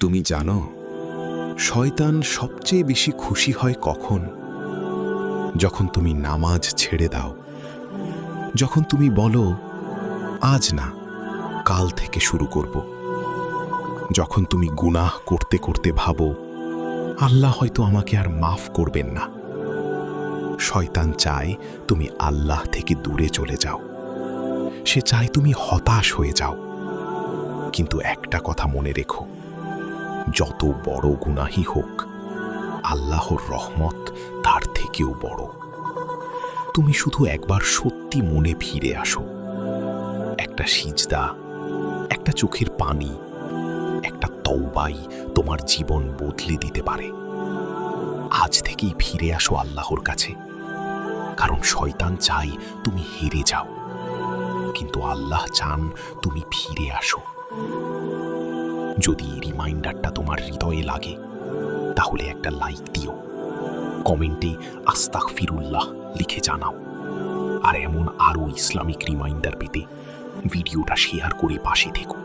তুমি জানো, শয়তান সবচেয়ে বেশি খুশি হয় কখন? যখন তুমি নামাজ ছেড়ে দাও, যখন তুমি বলো আজ না, কাল থেকে শুরু করব। যখন তুমি গুনাহ করতে করতে ভাবো আল্লাহ হয়তো আমাকে আর মাফ করবেন না। শয়তান চায় তুমি আল্লাহ থেকে দূরে চলে যাও। সে চায় তুমি হতাশ হয়ে যাও। কিন্তু একটা কথা মনে রেখো, যত বড় গুনাহই হোক, আল্লাহর রহমত তার থেকেও বড়। তুমি শুধু একবার সত্যি মনে ফিরে আসো। একটা সিজদা, একটা চোখের পানি, একটা তওবাই তোমার জীবন বদলে দিতে পারে। আজ থেকেই ফিরে আসো আল্লাহর কাছে, কারণ শয়তান চাই তুমি হেরে যাও, কিন্তু আল্লাহ চান তুমি ফিরে আসো। যদি এই রিমাইন্ডারটা তোমার হৃদয়ে লাগে, তাহলে একটা লাইক দিও, কমেন্টে আস্তাগফিরুল্লাহ লিখে জানাও। আর এমন আরও ইসলামিক রিমাইন্ডার পেতে ভিডিওটা শেয়ার করে পাশে থেকো।